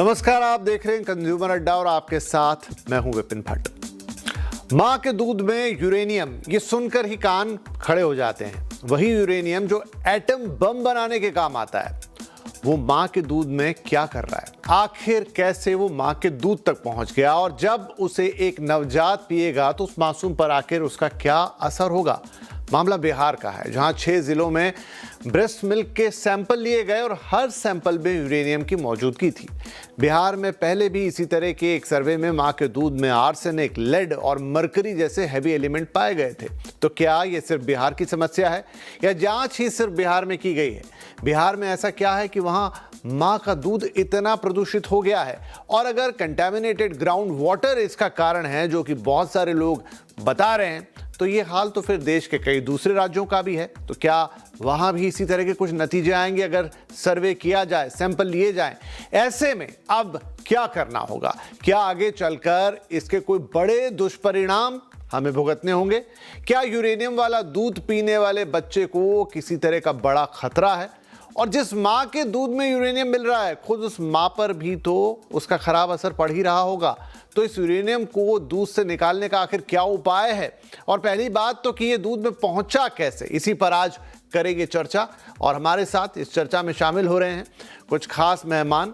नमस्कार, आप देख रहे हैं कंज्यूमर अड्डा और आपके साथ मैं हूं विपिन भट्ट। मां के दूध में यूरेनियम, ये सुनकर ही कान खड़े हो जाते हैं। वही यूरेनियम जो एटम बम बनाने के काम आता है, वो मां के दूध में क्या कर रहा है? आखिर कैसे वो मां के दूध तक पहुंच गया और जब उसे एक नवजात पिएगा तो उस मासूम पर आखिर उसका क्या असर होगा? मामला बिहार का है, जहां 6 जिलों में ब्रेस्ट मिल्क के सैंपल लिए गए और हर सैंपल में यूरेनियम की मौजूदगी थी। बिहार में पहले भी इसी तरह के एक सर्वे में मां के दूध में आर्सेनिक, लेड और मरकरी जैसे हैवी एलिमेंट पाए गए थे। तो क्या ये सिर्फ बिहार की समस्या है या जांच ही सिर्फ बिहार में की गई है? बिहार में ऐसा क्या है कि वहां मां का दूध इतना प्रदूषित हो गया है? और अगर कंटेमिनेटेड ग्राउंड वाटर इसका कारण है, जो कि बहुत सारे लोग बता रहे हैं, तो ये हाल तो फिर देश के कई दूसरे राज्यों का भी है। तो क्या वहां भी इसी तरह के कुछ नतीजे आएंगे अगर सर्वे किया जाए, सैंपल लिए जाएं? ऐसे में अब क्या करना होगा? क्या आगे चलकर इसके कोई बड़े दुष्परिणाम हमें भुगतने होंगे? क्या यूरेनियम वाला दूध पीने वाले बच्चे को किसी तरह का बड़ा खतरा है? और जिस मां के दूध में यूरेनियम मिल रहा है, खुद उस मां पर भी तो उसका खराब असर पड़ ही रहा होगा। तो इस यूरेनियम को दूध से निकालने का आखिर क्या उपाय है? और पहली बात तो कि ये दूध में पहुंचा कैसे, इसी पर आज करेंगे चर्चा। और हमारे साथ इस चर्चा में शामिल हो रहे हैं कुछ खास मेहमान।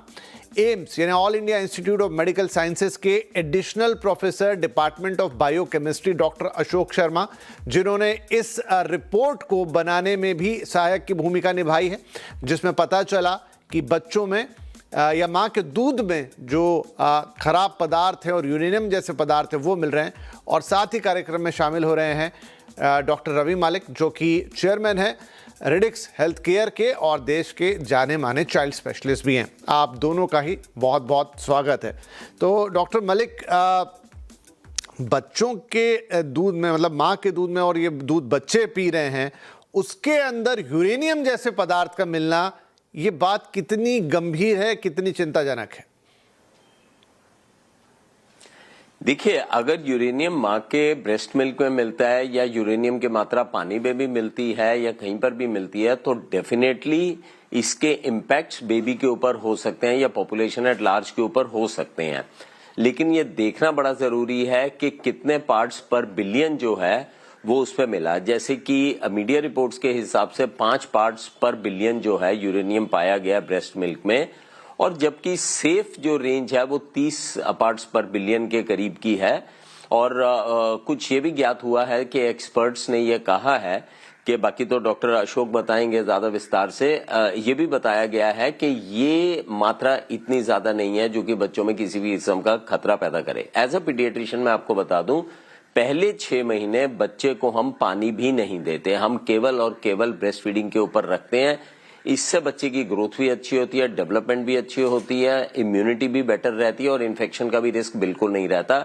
एम्स यानी All India Institute of Medical Sciences के additional professor department of biochemistry doctor Ashok Sharma, जिन्होंने इस रिपोर्ट को बनाने में भी सहायक की भूमिका निभाई है, जिसमें पता चला कि बच्चों में या मां के दूध में जो खराब पदार्थ है और यूरेनियम जैसे पदार्थ है वो मिल रहे हैं। और साथ ही कार्यक्रम में शामिल हो रहे हैं डॉक्टर रवि मलिक, जो कि चेयरमैन है रेडिक्स हेल्थ केयर के और देश के जाने माने चाइल्ड स्पेशलिस्ट भी हैं। आप दोनों का ही बहुत बहुत स्वागत है। तो डॉक्टर मलिक, बच्चों के दूध में, मतलब मां के दूध में, और ये दूध बच्चे पी रहे हैं, उसके अंदर यूरेनियम जैसे पदार्थ का मिलना, ये बात कितनी गंभीर है, कितनी चिंताजनक है? देखिए, अगर यूरेनियम माँ के ब्रेस्ट मिल्क में मिलता है या यूरेनियम की मात्रा पानी में भी मिलती है या कहीं पर भी मिलती है, तो डेफिनेटली इसके इम्पैक्ट्स बेबी के ऊपर हो सकते हैं या पॉपुलेशन एट लार्ज के ऊपर हो सकते हैं। लेकिन ये देखना बड़ा जरूरी है कि कितने पार्ट्स पर बिलियन जो है वो उसमें मिला। जैसे कि मीडिया रिपोर्ट्स के हिसाब से 5 पार्ट्स पर बिलियन जो है यूरेनियम पाया गया ब्रेस्ट मिल्क में, और जबकि सेफ जो रेंज है वो 30 पार्ट्स पर बिलियन के करीब की है। और कुछ ये भी ज्ञात हुआ है कि एक्सपर्ट्स ने ये कहा है कि, बाकी तो डॉक्टर अशोक बताएंगे ज्यादा विस्तार से, ये भी बताया गया है कि ये मात्रा इतनी ज्यादा नहीं है जो कि बच्चों में किसी भी किस्म का खतरा पैदा करे। एज अ पीडियाट्रिशियन मैं आपको बता दूं, पहले 6 महीने बच्चे को हम पानी भी नहीं देते, हम केवल और केवल ब्रेस्ट फीडिंग के ऊपर रखते हैं। इससे बच्चे की ग्रोथ भी अच्छी होती है, डेवलपमेंट भी अच्छी होती है, इम्यूनिटी भी बेटर रहती है और इन्फेक्शन का भी रिस्क बिल्कुल नहीं रहता।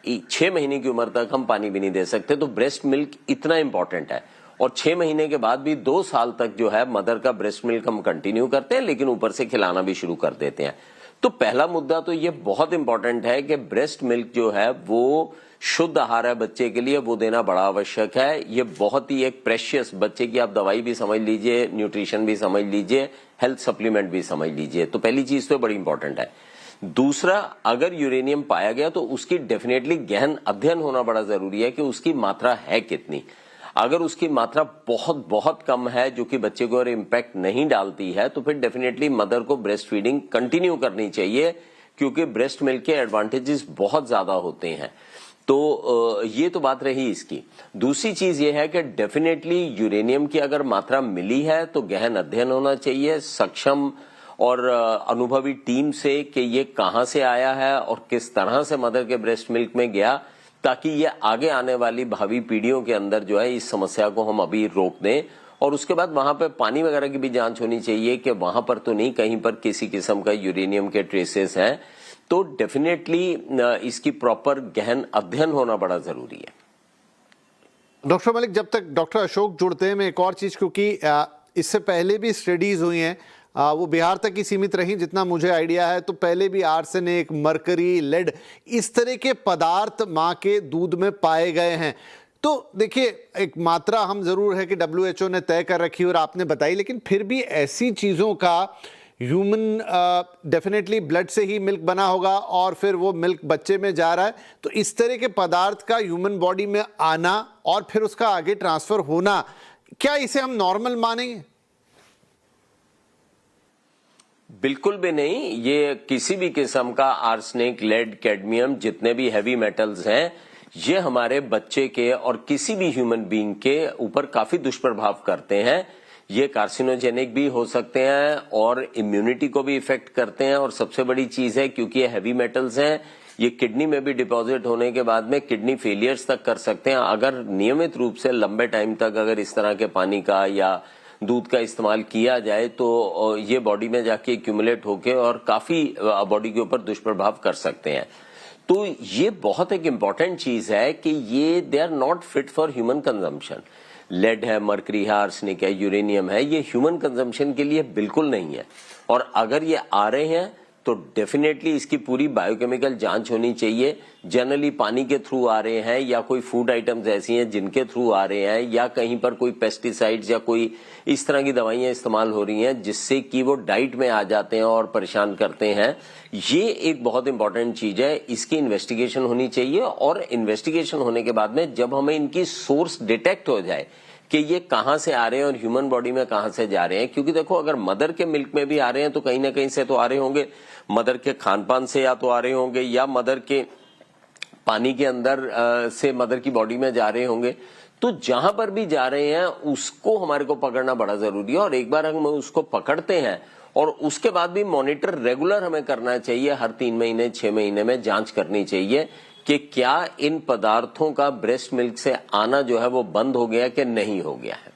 6 महीने की उम्र तक हम पानी भी नहीं दे सकते, तो ब्रेस्ट मिल्क इतना इंपॉर्टेंट है। और 6 महीने के बाद भी 2 साल तक जो है मदर का ब्रेस्ट मिल्क हम कंटिन्यू करते हैं, लेकिन ऊपर से खिलाना भी शुरू कर देते हैं। तो पहला मुद्दा तो ये बहुत इंपॉर्टेंट है कि ब्रेस्ट मिल्क जो है वो शुद्ध आहार है बच्चे के लिए, वो देना बड़ा आवश्यक है। ये बहुत ही एक प्रेशियस, बच्चे की आप दवाई भी समझ लीजिए, न्यूट्रिशन भी समझ लीजिए, हेल्थ सप्लीमेंट भी समझ लीजिए। तो पहली चीज तो बड़ी इंपॉर्टेंट है। दूसरा, अगर यूरेनियम पाया गया तो उसकी डेफिनेटली गहन अध्ययन होना बड़ा जरूरी है कि उसकी मात्रा है कितनी। अगर उसकी मात्रा बहुत बहुत कम है जो कि बच्चे को और इम्पैक्ट नहीं डालती है, तो फिर डेफिनेटली मदर को ब्रेस्ट फीडिंग कंटिन्यू करनी चाहिए, क्योंकि ब्रेस्ट मिल्क के एडवांटेजेस बहुत ज्यादा होते हैं। तो ये तो बात रही इसकी। दूसरी चीज ये है कि डेफिनेटली यूरेनियम की अगर मात्रा मिली है तो गहन अध्ययन होना चाहिए सक्षम और अनुभवी टीम से कि ये कहां से आया है और किस तरह से मदर के ब्रेस्ट मिल्क में गया, ताकि ये आगे आने वाली भावी पीढ़ियों के अंदर जो है इस समस्या को हम अभी रोक दें। और उसके बाद वहां पे पानी वगैरह की भी जांच होनी चाहिए कि वहां पर तो नहीं कहीं पर किसी किस्म का यूरेनियम के ट्रेसेस हैं। तो डेफिनेटली इसकी प्रॉपर गहन अध्ययन होना बड़ा जरूरी है। डॉक्टर मलिक, जब तक डॉक्टर अशोक जुड़ते हैं, मैं एक और चीज, क्योंकि इससे पहले भी स्टडीज हुई हैं, वो बिहार तक ही सीमित रही जितना मुझे आइडिया है। तो पहले भी आर्सेनिक, मरकरी, लेड, इस तरह के पदार्थ मां के दूध में पाए गए हैं। तो देखिए, एक मात्रा हम जरूर है कि WHO ने तय कर रखी और आपने बताई, लेकिन फिर भी ऐसी चीजों का ह्यूमन डेफिनेटली ब्लड से ही मिल्क बना होगा और फिर वो मिल्क बच्चे में जा रहा है, तो इस तरह के पदार्थ का ह्यूमन बॉडी में आना और फिर उसका आगे ट्रांसफर होना, क्या इसे हम नॉर्मल मानेंगे? बिल्कुल भी नहीं। ये किसी भी किस्म का आर्सेनिक, लेड, कैडमियम, जितने भी हैवी मेटल्स हैं, ये हमारे बच्चे के और किसी भी ह्यूमन बीइंग के ऊपर काफी दुष्प्रभाव करते हैं। ये कार्सिनोजेनिक भी हो सकते हैं और इम्यूनिटी को भी इफेक्ट करते हैं। और सबसे बड़ी चीज है, क्योंकि ये हैवी मेटल्स हैं, ये किडनी में भी डिपॉजिट होने के बाद में किडनी फेलियर्स तक कर सकते हैं। अगर नियमित रूप से लंबे टाइम तक अगर इस तरह के पानी का या दूध का इस्तेमाल किया जाए तो ये बॉडी में जाके एक्यूमुलेट होके और काफी बॉडी के ऊपर दुष्प्रभाव कर सकते हैं। तो ये बहुत एक इम्पॉर्टेंट चीज है कि ये they are not fit for human consumption. Lead है, मर्करी है, आर्सेनिक है, यूरेनियम है, ये ह्यूमन कंजम्पशन के लिए बिल्कुल नहीं है। और अगर ये आ रहे हैं तो डेफिनेटली इसकी पूरी बायोकेमिकल जांच होनी चाहिए। जनरली पानी के थ्रू आ रहे हैं या कोई फूड आइटम्स ऐसी हैं जिनके थ्रू आ रहे हैं या कहीं पर कोई पेस्टिसाइड्स या कोई इस तरह की दवाइयां इस्तेमाल हो रही हैं जिससे कि वो डाइट में आ जाते हैं और परेशान करते हैं, ये एक बहुत इंपॉर्टेंट चीज है। इसकी इन्वेस्टिगेशन होनी चाहिए और इन्वेस्टिगेशन होने के बाद में जब हमें इनकी सोर्स डिटेक्ट हो जाए कि ये कहां से आ रहे हैं और ह्यूमन बॉडी में कहां से जा रहे हैं, क्योंकि देखो अगर मदर के मिल्क में भी आ रहे हैं तो कहीं ना कहीं से तो आ रहे होंगे, मदर के खान पान से या तो आ रहे होंगे या मदर के पानी के अंदर से मदर की बॉडी में जा रहे होंगे। तो जहां पर भी जा रहे हैं उसको हमारे को पकड़ना बड़ा जरूरी है। और एक बार हम उसको पकड़ते हैं और उसके बाद भी मॉनिटर रेगुलर हमें करना चाहिए। हर 3 महीने 6 महीने में जांच करनी चाहिए कि क्या इन पदार्थों का ब्रेस्ट मिल्क से आना जो है वो बंद हो गया कि नहीं हो गया है।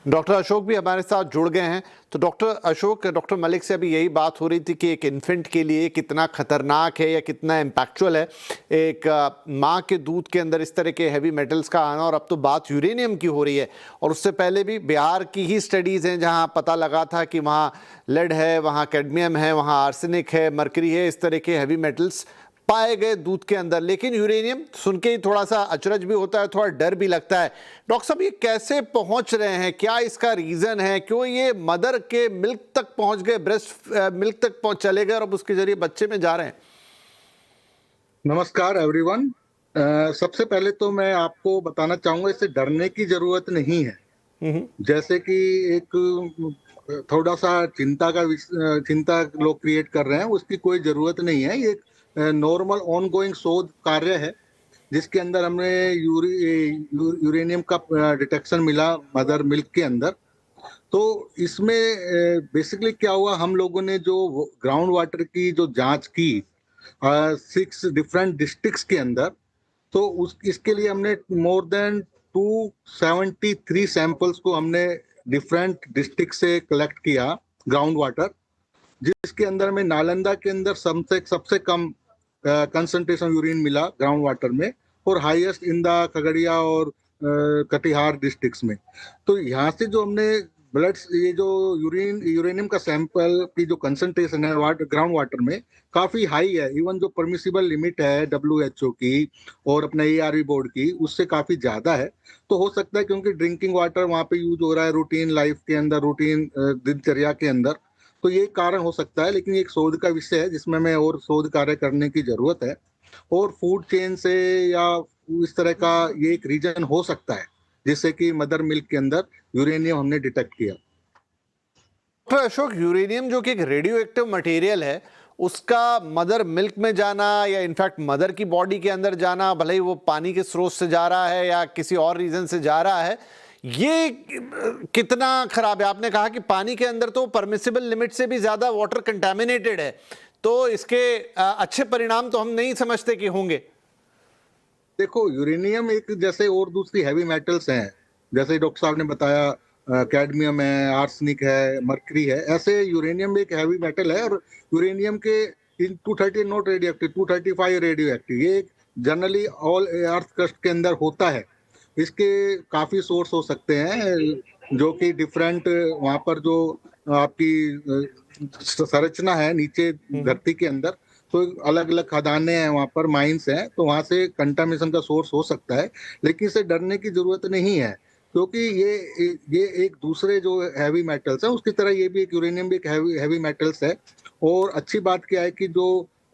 डॉक्टर अशोक भी हमारे साथ जुड़ गए हैं। तो डॉक्टर अशोक, डॉक्टर मलिक से अभी यही बात हो रही थी कि एक इन्फेंट के लिए कितना खतरनाक है या कितना इम्पैक्चुअल है एक माँ के दूध के अंदर इस तरह के हैवी मेटल्स का आना। और अब तो बात यूरेनियम की हो रही है और उससे पहले भी बिहार की ही स्टडीज़ हैं जहाँ पता लगा था कि वहाँ लेड है, वहाँ कैडमियम है, वहाँ आर्सेनिक है, मर्करी है, इस तरह के हैवी मेटल्स पाए गए दूध के अंदर। लेकिन यूरेनियम सुन के ही थोड़ा सा अचरज भी होता है, थोड़ा डर भी लगता है। डॉक्टर साहब, ये कैसे पहुंच रहे हैं, क्या इसका रीजन है, क्यों ये मदर के मिल्क तक पहुंच गए, ब्रेस्ट मिल्क तक चले गए और अब उसके जरिए बच्चे में जा रहे हैं? नमस्कार एवरीवन। सबसे पहले तो मैं आपको बताना चाहूंगा, इससे डरने की जरूरत नहीं है। जैसे कि एक थोड़ा सा चिंता लोग क्रिएट कर रहे हैं, उसकी कोई जरूरत नहीं है। ये नॉर्मल ऑनगोइंग शोध कार्य है जिसके अंदर हमने यूरेनियम का डिटेक्शन मिला मदर मिल्क के अंदर। तो इसमें बेसिकली क्या हुआ, हम लोगों ने जो ग्राउंड वाटर की जो जांच की 6 डिफरेंट डिस्ट्रिक्ट्स के अंदर, तो इसके लिए हमने मोर देन 273 सैंपल्स को हमने डिफरेंट डिस्ट्रिक्ट से कलेक्ट किया ग्राउंड वाटर, जिसके अंदर में नालंदा के अंदर सबसे कम कंसंट्रेशन यूरिन मिला ग्राउंड वाटर में और हाईएस्ट इन द खगड़िया और कटिहार डिस्ट्रिक्ट्स में। तो यहाँ से जो हमने ब्लड, ये जो यूरेनियम का सैंपल की जो कंसंट्रेशन है ग्राउंड वाटर में काफी हाई है। इवन जो परमिसिबल लिमिट है WHO की और अपना ARV बोर्ड की, उससे काफी ज्यादा है। तो हो सकता है क्योंकि ड्रिंकिंग वाटर वहाँ पे यूज हो रहा है रूटीन लाइफ के अंदर, रूटीन दिनचर्या के अंदर, तो ये कारण हो सकता है। लेकिन एक शोध का विषय है जिसमें हमें और शोध कार्य करने की जरूरत है। और फूड चेन से या इस तरह का ये एक रीजन हो सकता है जिससे कि मदर मिल्क के अंदर यूरेनियम हमने डिटेक्ट किया। डॉक्टर अशोक, यूरेनियम जो कि एक रेडियो एक्टिव मटेरियल है, उसका मदर मिल्क में जाना या इनफैक्ट मदर की बॉडी के अंदर जाना, भले ही वो पानी के स्रोत से जा रहा है या किसी और रीजन से जा रहा है, ये कितना खराब है? आपने कहा कि पानी के अंदर तो परमिसिबल लिमिट से भी ज्यादा वाटर कंटामिनेटेड है, तो इसके अच्छे परिणाम तो हम नहीं समझते कि होंगे। देखो, यूरेनियम एक जैसे और दूसरी हैवी मेटल्स हैं, जैसे डॉक्टर साहब ने बताया कैडमियम है, आर्सेनिक है, मर्करी है, ऐसे यूरेनियम एक हैवी मेटल है। और यूरेनियम के 230 not radio active, 235 radio active, ये जनरली ऑल अर्थ क्रस्ट के अंदर होता है। इसके काफी सोर्स हो सकते हैं जो कि डिफरेंट वहाँ पर जो आपकी संरचना है नीचे धरती के अंदर, तो अलग अलग खदानें हैं वहाँ पर, माइंस हैं, तो वहाँ से कंटामिनेशन का सोर्स हो सकता है। लेकिन इसे डरने की जरूरत नहीं है क्योंकि ये एक दूसरे जो हैवी मेटल्स है उसकी तरह ये भी एक यूरेनियम भी एक हैवी मेटल्स है। और अच्छी बात क्या है कि जो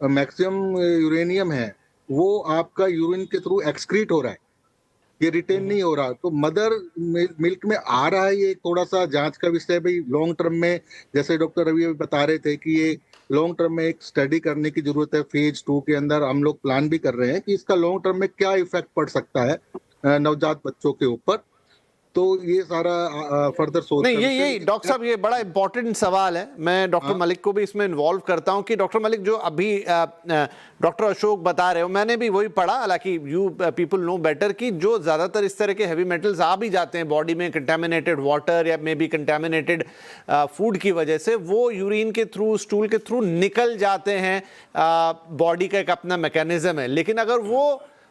मैक्सिमम यूरेनियम है वो आपका यूरिन के थ्रू एक्सक्रीट हो रहा है, ये रिटेन नहीं हो रहा। तो मदर मिल्क में आ रहा है, ये थोड़ा सा जांच का विषय है भाई। लॉन्ग टर्म में जैसे डॉक्टर रवि अभी बता रहे थे कि ये लॉन्ग टर्म में एक स्टडी करने की जरूरत है। फेज 2 के अंदर हम लोग प्लान भी कर रहे हैं कि इसका लॉन्ग टर्म में क्या इफेक्ट पड़ सकता है नवजात बच्चों के ऊपर। तो ये सारा फर्दर सोच नहीं, ये डॉक्टर साहब ये बड़ा इंपॉर्टेंट सवाल है। मैं डॉक्टर मलिक को भी इसमें इन्वॉल्व करता हूं कि डॉक्टर मलिक जो अभी डॉक्टर अशोक बता रहे हो, मैंने भी वही पढ़ा, हालांकि यू पीपल नो बेटर, कि जो ज्यादातर इस तरह के हैवी मेटल्स आ भी जाते हैं बॉडी में कंटेमिनेटेड वाटर या मे बी कंटेमिनेटेड फूड की वजह से, वो यूरिन के थ्रू, स्टूल के थ्रू निकल जाते हैं। बॉडी का एक अपना मैकेनिज्म है, लेकिन अगर वो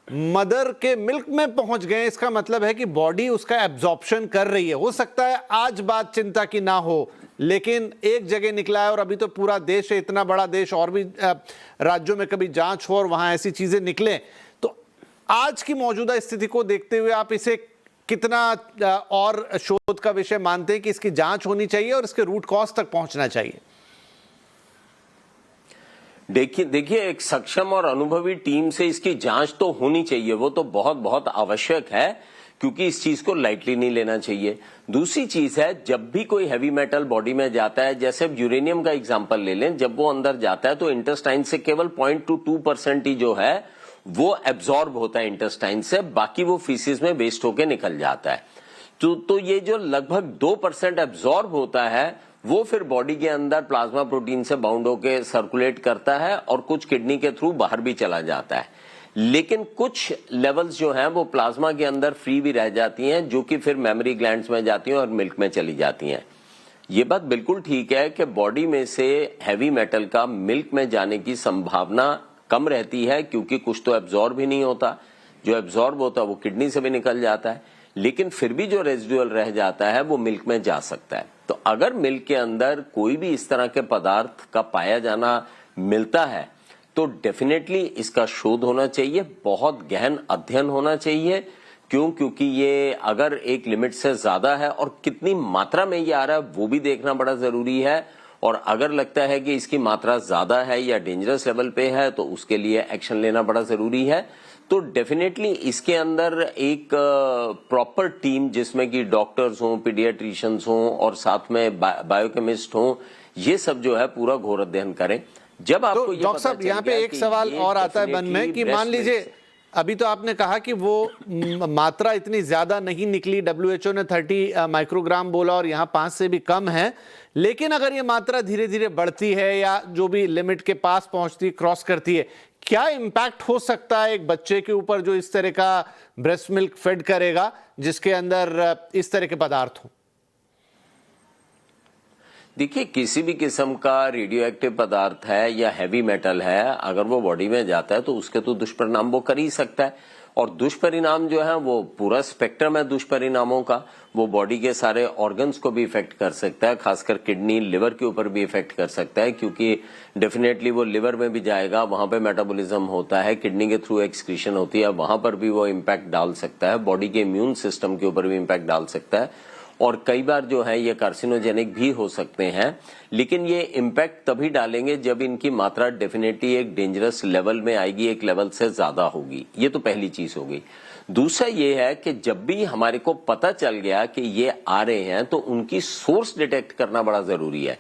मदर के मिल्क में पहुंच गए, इसका मतलब है कि बॉडी उसका एब्जॉर्प्शन कर रही है। हो सकता है आज बात चिंता की ना हो, लेकिन एक जगह निकला है और अभी तो पूरा देश है, इतना बड़ा देश, और भी राज्यों में कभी जांच हो और वहां ऐसी चीजें निकले। तो आज की मौजूदा स्थिति को देखते हुए आप इसे कितना और शोध का विषय मानते हैं कि इसकी जांच होनी चाहिए और इसके रूट कॉज तक पहुंचना चाहिए? देखिए एक सक्षम और अनुभवी टीम से इसकी जांच तो होनी चाहिए, वो तो बहुत बहुत आवश्यक है, क्योंकि इस चीज को लाइटली नहीं लेना चाहिए। दूसरी चीज है, जब भी कोई हैवी मेटल बॉडी में जाता है, जैसे यूरेनियम का एग्जांपल ले लें, जब वो अंदर जाता है तो इंटेस्टाइन से केवल 0.2% ही जो है वो एब्जॉर्ब होता है इंटेस्टाइन से, बाकी वो फीसिस में वेस्ट होकर निकल जाता है। तो ये जो लगभग 2% एब्जॉर्ब होता है वो फिर बॉडी के अंदर प्लाज्मा प्रोटीन से बाउंड होकर सर्कुलेट करता है और कुछ किडनी के थ्रू बाहर भी चला जाता है। लेकिन कुछ लेवल्स जो हैं वो प्लाज्मा के अंदर फ्री भी रह जाती हैं, जो कि फिर मेमोरी ग्लैंड्स में जाती हैं और मिल्क में चली जाती हैं। ये बात बिल्कुल ठीक है कि बॉडी में से हैवी मेटल का मिल्क में जाने की संभावना कम रहती है, क्योंकि कुछ तो एब्जॉर्ब ही नहीं होता, जो एब्जॉर्ब होता है वो किडनी से भी निकल जाता है, लेकिन फिर भी जो रेजिडुअल रह जाता है वो मिल्क में जा सकता है। तो अगर मिल्क के अंदर कोई भी इस तरह के पदार्थ का पाया जाना मिलता है तो डेफिनेटली इसका शोध होना चाहिए, बहुत गहन अध्ययन होना चाहिए। क्योंकि ये अगर एक लिमिट से ज्यादा है और कितनी मात्रा में ये आ रहा है वो भी देखना बड़ा जरूरी है। और अगर लगता है कि इसकी मात्रा ज्यादा है या डेंजरस लेवल पे है तो उसके लिए एक्शन लेना बड़ा जरूरी है। तो डेफिनेटली इसके अंदर एक प्रॉपर टीम, जिसमें कि डॉक्टर्स हों, पीडियाट्रिशियंस हों और साथ में बायोकेमिस्ट हों, ये सब जो है पूरा घोर अध्ययन करें। जब आपको तो डॉक्टर साहब यहाँ पे एक सवाल और आता है मन में कि मान लीजिए अभी तो आपने कहा कि वो मात्रा इतनी ज्यादा नहीं निकली, WHO ने 30 माइक्रोग्राम बोला और यहाँ 5 से भी कम है, लेकिन अगर ये मात्रा धीरे धीरे बढ़ती है या जो भी लिमिट के पास पहुंचती, क्रॉस करती है, क्या इंपैक्ट हो सकता है एक बच्चे के ऊपर जो इस तरह का ब्रेस्ट मिल्क फेड करेगा जिसके अंदर इस तरह के पदार्थ हो? देखिए, किसी भी किस्म का रेडियो एक्टिव पदार्थ है या हैवी मेटल है, अगर वो बॉडी में जाता है तो उसके तो दुष्परिणाम वो कर ही सकता है। और दुष्परिणाम जो है वो पूरा स्पेक्ट्रम है दुष्परिणामों का। वो बॉडी के सारे ऑर्गन्स को भी इफेक्ट कर सकता है, खासकर किडनी, लिवर के ऊपर भी इफेक्ट कर सकता है, क्योंकि डेफिनेटली वो लिवर में भी जाएगा, वहां पे मेटाबॉलिज्म होता है, किडनी के थ्रू एक्सक्रीशन होती है, वहां पर भी वो इम्पैक्ट डाल सकता है, बॉडी के इम्यून सिस्टम के ऊपर भी इम्पैक्ट डाल सकता है। और कई बार जो है ये कार्सिनोजेनिक भी हो सकते हैं। लेकिन ये इम्पैक्ट तभी डालेंगे जब इनकी मात्रा डेफिनेटली एक डेंजरस लेवल में आएगी, एक लेवल से ज्यादा होगी। ये तो पहली चीज हो गई। दूसरा ये है कि जब भी हमारे को पता चल गया कि ये आ रहे हैं तो उनकी सोर्स डिटेक्ट करना बड़ा जरूरी है।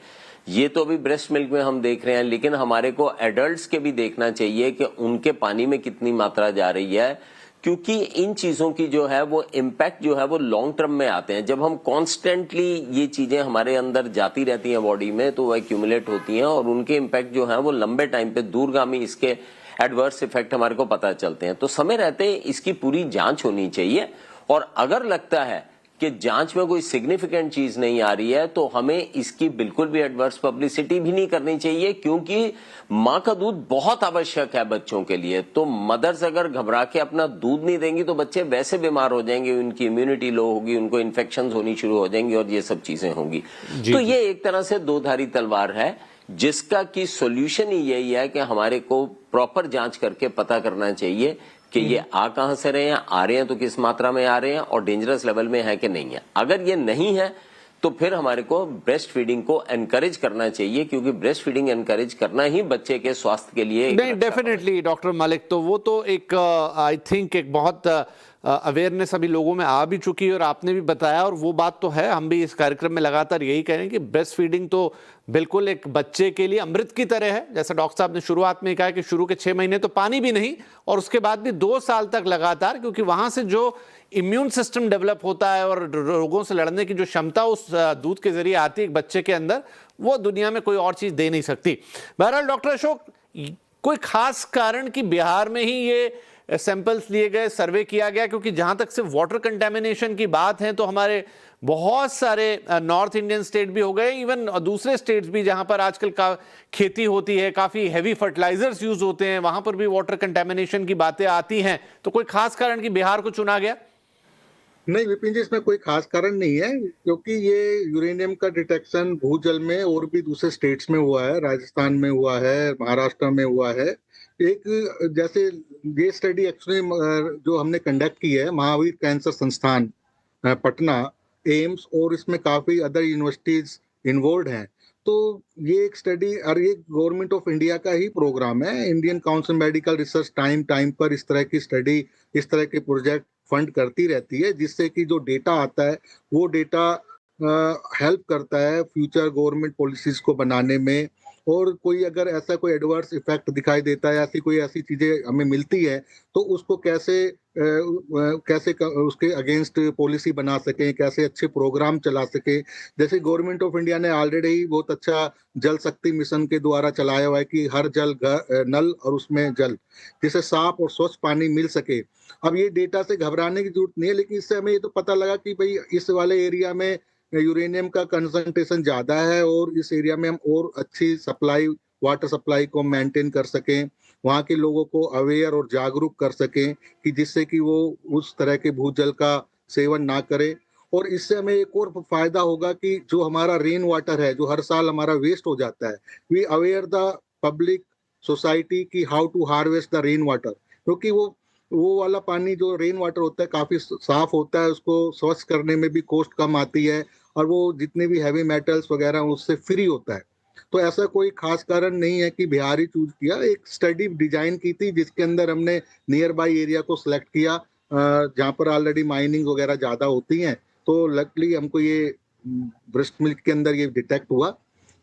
ये तो अभी ब्रेस्ट मिल्क में हम देख रहे हैं, लेकिन हमारे को एडल्ट्स के भी देखना चाहिए कि उनके पानी में कितनी मात्रा जा रही है, क्योंकि इन चीजों की जो है वो इम्पैक्ट जो है वो लॉन्ग टर्म में आते हैं। जब हम कॉन्स्टेंटली ये चीजें हमारे अंदर जाती रहती हैं बॉडी में तो वो एक्यूमुलेट होती हैं और उनके इम्पैक्ट जो है वो लंबे टाइम पे दूरगामी इसके एडवर्स इफेक्ट हमारे को पता चलते हैं। तो समय रहते इसकी पूरी जांच होनी चाहिए, और अगर लगता है कि जांच में कोई सिग्निफिकेंट चीज नहीं आ रही है तो हमें इसकी बिल्कुल भी एडवर्स पब्लिसिटी भी नहीं करनी चाहिए, क्योंकि मां का दूध बहुत आवश्यक है बच्चों के लिए। तो मदर्स अगर घबरा के अपना दूध नहीं देंगी तो बच्चे वैसे बीमार हो जाएंगे, उनकी इम्यूनिटी लो होगी, उनको इन्फेक्शंस होनी शुरू हो जाएंगी और ये सब चीजें होंगी। तो ये एक तरह से दो धारी तलवार है, जिसका की सोल्यूशन ही यही है कि हमारे को प्रॉपर जांच करके पता करना चाहिए कि ये आ कहां से रहे हैं, आ रहे हैं तो किस मात्रा में आ रहे हैं और डेंजरस लेवल में है कि नहीं है। अगर ये नहीं है तो फिर हमारे को ब्रेस्ट फीडिंग को एनकरेज करना चाहिए, क्योंकि ब्रेस्ट फीडिंग एनकरेज करना ही बच्चे के स्वास्थ्य के लिए नहीं, डेफिनेटली डॉक्टर मलिक, तो वो तो एक आई थिंक एक बहुत अवेयरनेस अभी लोगों में आ भी चुकी है और आपने भी बताया, और वो बात तो है, हम भी इस कार्यक्रम में लगातार यही कह रहे हैं कि ब्रेस्ट फीडिंग तो बिल्कुल एक बच्चे के लिए अमृत की तरह है। जैसा डॉक्टर साहब ने शुरुआत में कहा कि शुरू के 6 महीने तो पानी भी नहीं, और उसके बाद भी 2 साल तक लगातार, क्योंकि वहां से जो इम्यून सिस्टम डेवलप होता है और रोगों से लड़ने की जो क्षमता उस दूध के जरिए आती है एक बच्चे के अंदर, वो दुनिया में कोई और चीज दे नहीं सकती। बहरहाल डॉक्टर अशोक, कोई खास कारण कि बिहार में ही ये सैंपल्स लिए गए, सर्वे किया गया? क्योंकि जहां तक सिर्फ वाटर कंटेमिनेशन की बात है तो हमारे बहुत सारे नॉर्थ इंडियन स्टेट भी हो गए, इवन दूसरे स्टेट्स भी जहां पर आजकल का खेती होती है, काफी हैवी फर्टिलाइजर्स यूज होते हैं, वहां पर भी वाटर कंटेमिनेशन की बातें आती हैं। तो कोई खास कारण कि बिहार को चुना गया? नहीं विपिन जी, इसमें कोई खास कारण नहीं है, क्योंकि ये यूरेनियम का डिटेक्शन भूजल में और भी दूसरे स्टेट्स में हुआ है, राजस्थान में हुआ है, महाराष्ट्र में हुआ है। एक जैसे ये स्टडी एक्चुअली जो हमने कंडक्ट की है महावीर कैंसर संस्थान पटना, एम्स, और इसमें काफी अदर यूनिवर्सिटीज इन्वॉल्व हैं। तो ये एक स्टडी, और ये गवर्नमेंट ऑफ इंडिया का ही प्रोग्राम है। Indian council medical research time पर इस तरह की स्टडी, इस तरह के प्रोजेक्ट फंड करती रहती है, जिससे कि जो डेटा आता है वो डेटा हेल्प करता है फ्यूचर गवर्नमेंट पॉलिसीज को बनाने में। और कोई अगर ऐसा कोई एडवर्स इफेक्ट दिखाई देता है, ऐसी चीजें हमें मिलती है, तो उसको कैसे उसके अगेंस्ट पॉलिसी बना सकें, कैसे अच्छे प्रोग्राम चला सके। जैसे गवर्नमेंट ऑफ इंडिया ने ऑलरेडी ही बहुत अच्छा जल शक्ति मिशन के द्वारा चलाया हुआ है कि हर जल नल और उसमें जल, जिससे साफ और स्वच्छ पानी मिल सके। अब ये डेटा से घबराने की जरूरत नहीं है, लेकिन इससे हमें ये तो पता लगा कि भाई इस वाले एरिया में यूरेनियम का कंसंट्रेशन ज्यादा है, और इस एरिया में हम और अच्छी सप्लाई, वाटर सप्लाई को मेंटेन कर सकें, वहाँ के लोगों को अवेयर और जागरूक कर सकें कि जिससे कि वो उस तरह के भूजल का सेवन ना करें। और इससे हमें एक और फायदा होगा कि जो हमारा रेन वाटर है, जो हर साल हमारा वेस्ट हो जाता है, we aware the public society की how to harvest the rain water, क्योंकि वो वाला पानी जो रेन वाटर होता है काफी साफ होता है, उसको स्वच्छ करने में भी कॉस्ट कम आती है, और वो जितने भी हैवी मेटल्स वगैरह उससे फ्री होता है। तो ऐसा कोई खास कारण नहीं है कि बिहार ही चूज किया। एक स्टडी डिजाइन की थी जिसके अंदर हमने नियर बाई एरिया को सिलेक्ट किया, जहाँ पर ऑलरेडी माइनिंग वगैरह ज्यादा होती हैं। तो लकली हमको ये ब्रेस्ट मिल्क के अंदर ये डिटेक्ट हुआ।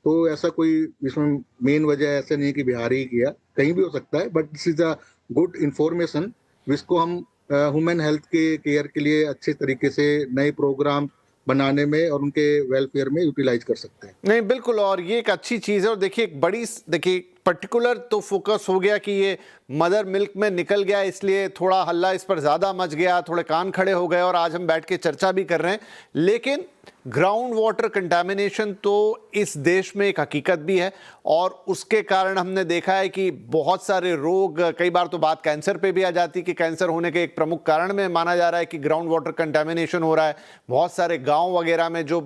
तो ऐसा कोई इसमें मेन वजह ऐसे नहीं कि बिहार ही किया, कहीं भी हो सकता है, but this is a good information जिसको हम ह्यूमन हेल्थ के केयर के लिए अच्छे तरीके से नए प्रोग्राम बनाने में और उनके वेलफेयर में यूटिलाइज कर सकते हैं। नहीं बिल्कुल, और ये एक अच्छी चीज है। और देखिए एक बड़ी, देखिए पर्टिकुलर तो फोकस हो गया कि ये मदर मिल्क में निकल गया, इसलिए थोड़ा हल्ला इस पर ज्यादा मच गया, थोड़े कान खड़े हो गए, और आज हम बैठ के चर्चा भी कर रहे हैं। लेकिन ग्राउंड वाटर कंटामिनेशन तो इस देश में एक हकीकत भी है, और उसके कारण हमने देखा है कि बहुत सारे रोग, कई बार तो बात कैंसर पे भी आ जाती है कि कैंसर होने के एक प्रमुख कारण में माना जा रहा है कि ग्राउंड वाटर कंटामिनेशन हो रहा है। बहुत सारे गांव वगैरह में जो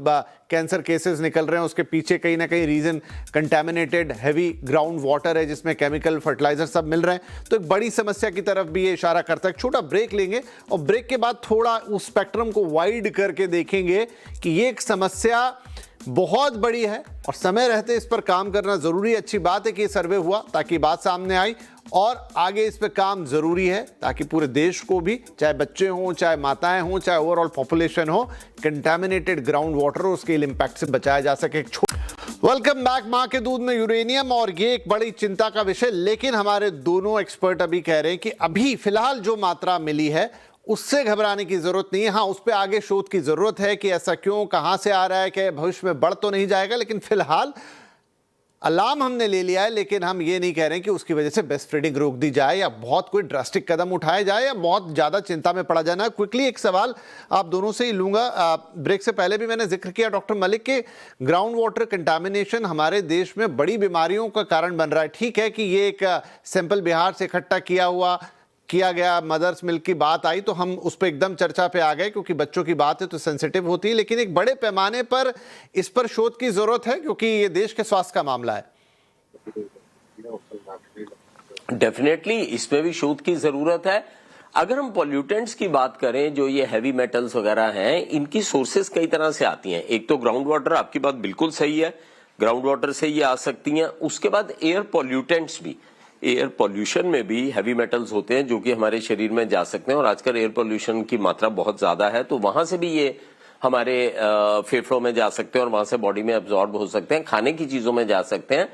कैंसर केसेस निकल रहे हैं उसके पीछे कहीं ना कहीं reason contaminated heavy ground water है, जिसमें केमिकल फर्टिलाइजर सब मिल रहे हैं। तो एक बड़ी समस्या की तरफ भी ये इशारा करता है। एक छोटा ब्रेक लेंगे और ब्रेक के बाद थोड़ा उस स्पेक्ट्रम को वाइड करके देखेंगे कि ये एक समस्या बहुत बड़ी है और समय रहते इस पर काम करना जरूरी। अच्छी बात है कि ये सर्वे हुआ ताकि बात सामने आई, और आगे इस पर काम जरूरी है ताकि पूरे देश को भी, चाहे बच्चे हों, चाहे माताएं हों, चाहे ओवरऑल पॉपुलेशन हो, कंटामिनेटेड ग्राउंड वाटर उसके इम्पैक्ट से बचाया जा सके। Welcome back. मां के दूध में यूरेनियम, और ये एक बड़ी चिंता का विषय। लेकिन हमारे दोनों एक्सपर्ट अभी कह रहे हैं कि अभी फिलहाल जो मात्रा मिली है उससे घबराने की जरूरत नहीं है। हाँ, उस पर आगे शोध की जरूरत है कि ऐसा क्यों, कहां से आ रहा है, कि भविष्य में बढ़ तो नहीं जाएगा। लेकिन फिलहाल अलार्म हमने ले लिया है, लेकिन हम ये नहीं कह रहे हैं कि उसकी वजह से ब्रेस्ट फीडिंग रोक दी जाए या बहुत कोई ड्रास्टिक कदम उठाया जाए या बहुत ज्यादा चिंता में पड़ा जाना। क्विकली एक सवाल आप दोनों से ही लूंगा। ब्रेक से पहले भी मैंने जिक्र किया डॉक्टर मलिक के, ग्राउंड वाटर कंटामिनेशन हमारे देश में बड़ी बीमारियों का कारण बन रहा है। ठीक है कि ये एक सैंपल बिहार से इकट्ठा किया गया, मदर्स मिल्क की बात आई तो हम उस पर एकदम चर्चा पे आ गए क्योंकि बच्चों की बात है तो सेंसिटिव होती है। लेकिन एक बड़े पैमाने पर इस पर शोध की जरूरत है क्योंकि ये देश के स्वास्थ्य का मामला है। डेफिनेटली इसमें भी शोध की जरूरत है। अगर हम पॉल्यूटेंट्स की बात करें, जो ये हैवी मेटल्स वगैरह हैं, इनकी सोर्सेस कई तरह से आती हैं। एक तो ग्राउंड वाटर, आपकी बात बिल्कुल सही है, ग्राउंड वाटर से ये आ सकती हैं। उसके बाद एयर पॉल्यूटेंट्स भी, एयर पॉल्यूशन में भी हैवी मेटल्स होते हैं जो कि हमारे शरीर में जा सकते हैं, और आजकल एयर पॉल्यूशन की मात्रा बहुत ज्यादा है, तो वहां से भी ये हमारे फेफड़ों में जा सकते हैं और वहां से बॉडी में एब्जॉर्ब हो सकते हैं, खाने की चीजों में जा सकते हैं।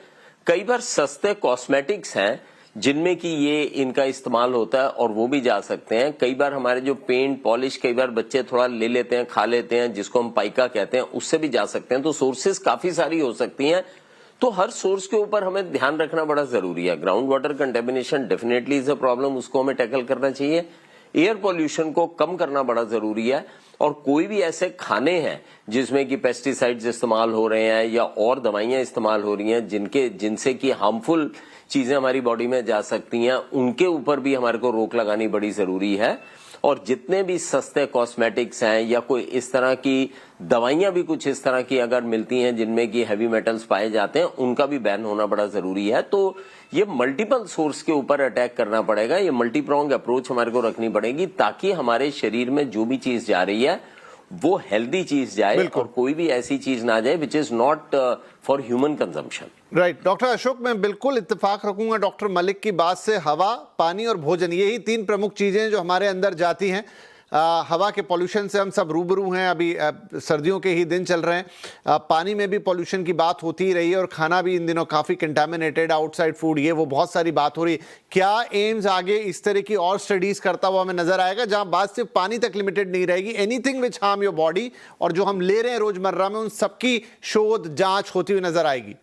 कई बार सस्ते कॉस्मेटिक्स हैं जिनमें कि ये इनका इस्तेमाल होता है और वो भी जा सकते हैं। कई बार हमारे जो पेंट पॉलिश, कई बार बच्चे थोड़ा ले लेते हैं, खा लेते हैं, जिसको हम पाइका कहते हैं, उससे भी जा सकते हैं। तो सोर्सेस काफी सारी हो सकती हैं, तो हर सोर्स के ऊपर हमें ध्यान रखना बड़ा जरूरी है। Ground water contamination definitely is a problem, उसको हमें टैकल करना चाहिए। एयर पॉल्यूशन को कम करना बड़ा जरूरी है, और कोई भी ऐसे खाने हैं जिसमें कि पेस्टिसाइड्स इस्तेमाल हो रहे हैं या और दवाइयां इस्तेमाल हो रही हैं जिनसे कि हार्मफुल चीजें हमारी बॉडी में जा सकती हैं, उनके ऊपर भी हमारे को रोक लगानी बड़ी जरूरी है। और जितने भी सस्ते कॉस्मेटिक्स हैं या कोई इस तरह की दवाइयां भी कुछ इस तरह की अगर मिलती हैं जिनमें कि हैवी मेटल्स पाए जाते हैं, उनका भी बैन होना बड़ा जरूरी है। तो ये मल्टीपल सोर्स के ऊपर अटैक करना पड़ेगा, ये मल्टी प्रोंग अप्रोच हमारे को रखनी पड़ेगी, ताकि हमारे शरीर में जो भी चीज जा रही है वो हेल्दी चीज जाए और कोई भी ऐसी चीज ना जाए which is not for human consumption. Right doctor Ashok, मैं बिल्कुल इत्तेफाक रखूंगा डॉक्टर मलिक की बात से। हवा, पानी और भोजन, यही तीन प्रमुख चीजें जो हमारे अंदर जाती हैं। हवा के पॉल्यूशन से हम सब रूबरू हैं, अभी सर्दियों के ही दिन चल रहे हैं। पानी में भी पॉल्यूशन की बात होती ही रही है, और खाना भी इन दिनों काफ़ी कंटामिनेटेड, आउटसाइड फूड, ये वो बहुत सारी बात हो रही है। क्या एम्स आगे इस तरह की और स्टडीज़ करता हुआ हमें नजर आएगा जहां बात सिर्फ पानी तक लिमिटेड नहीं रहेगी, anything which harm your body, और जो हम ले रहे हैं रोजमर्रा में उन सबकी शोध जांच होती हुई नजर आएगी?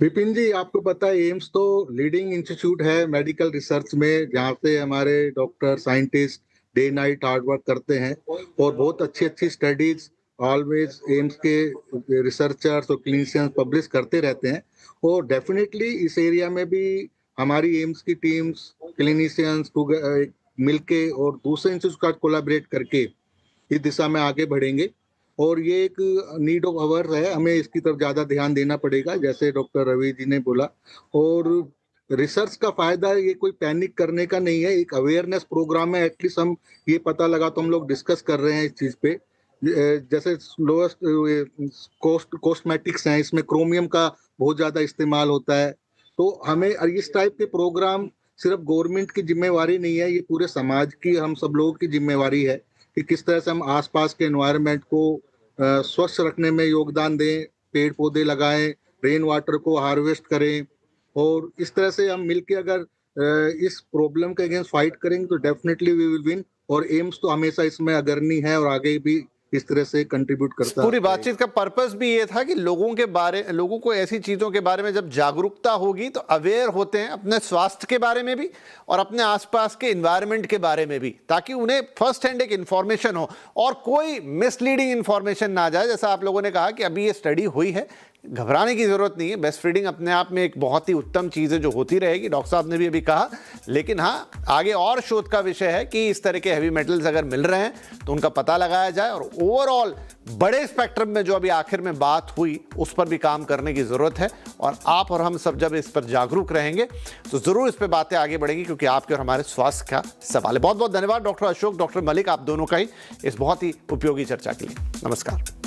विपिन जी, आपको पता है एम्स तो लीडिंग इंस्टीट्यूट है मेडिकल रिसर्च में, जहाँ से हमारे doctor scientist day night hard work करते हैं और बहुत अच्छी अच्छी स्टडीज ऑलवेज एम्स के रिसर्चर्स और क्लिनिशियंस पब्लिश करते रहते हैं। और डेफिनेटली इस एरिया में भी हमारी एम्स की टीम्स, क्लिनिशियंस मिलके और दूसरे इंस्टीट्यूट का कोलैबोरेट करके इस दिशा में आगे बढ़ेंगे। और ये एक नीड ऑफ आवर है, हमें इसकी तरफ ज्यादा ध्यान देना पड़ेगा, जैसे डॉक्टर रवि जी ने बोला। और रिसर्च का फायदा ये कोई पैनिक करने का नहीं है, एक अवेयरनेस प्रोग्राम है। एटलीस्ट हम ये पता लगा तो हम लोग डिस्कस कर रहे हैं इस चीज पे। जैसे लोएस्ट कॉस्मेटिक्स हैं, इसमें क्रोमियम का बहुत ज्यादा इस्तेमाल होता है। तो हमें इस टाइप के प्रोग्राम सिर्फ गवर्नमेंट की जिम्मेवारी नहीं है, ये पूरे समाज की, हम सब लोगों की जिम्मेवारी है कि किस तरह से हम आसपास के एनवायरनमेंट को स्वच्छ रखने में योगदान दें, पेड़ पौधे लगाएं, रेन वाटर को हार्वेस्ट करें। और इस तरह से हम मिलके अगर इस प्रॉब्लम के अगेंस्ट फाइट करेंगे तो डेफिनेटली वी विल विन। और एम्स तो हमेशा इसमें अग्रणी है और आगे भी इस तरह से कंट्रीब्यूट करता है। पूरी बातचीत का पर्पस भी ये था कि लोगों को ऐसी चीज़ों के बारे में जब जागरूकता होगी तो अवेयर होते हैं अपने स्वास्थ्य के बारे में भी और अपने आसपास के एनवायरनमेंट के बारे में भी, ताकि उन्हें फर्स्ट हैंड एक इन्फॉर्मेशन हो और कोई मिसलीडिंग इन्फॉर्मेशन ना जाए। जैसा आप लोगों ने कहा कि अभी ये स्टडी हुई है, घबराने की जरूरत नहीं है। ब्रेस्ट फीडिंग अपने आप में एक बहुत ही उत्तम चीज़ है जो होती रहेगी, डॉक्टर साहब ने भी अभी कहा। लेकिन हाँ, आगे और शोध का विषय है कि इस तरह के हैवी मेटल्स अगर मिल रहे हैं तो उनका पता लगाया जाए, और ओवरऑल बड़े स्पेक्ट्रम में जो अभी आखिर में बात हुई उस पर भी काम करने की जरूरत है। और आप और हम सब जब इस पर जागरूक रहेंगे तो जरूर इस पर बातें आगे बढ़ेंगी, क्योंकि आपके और हमारे स्वास्थ्य का सवाल है। बहुत बहुत धन्यवाद डॉक्टर अशोक, डॉक्टर मलिक, आप दोनों का ही इस बहुत ही उपयोगी चर्चा के लिए। नमस्कार।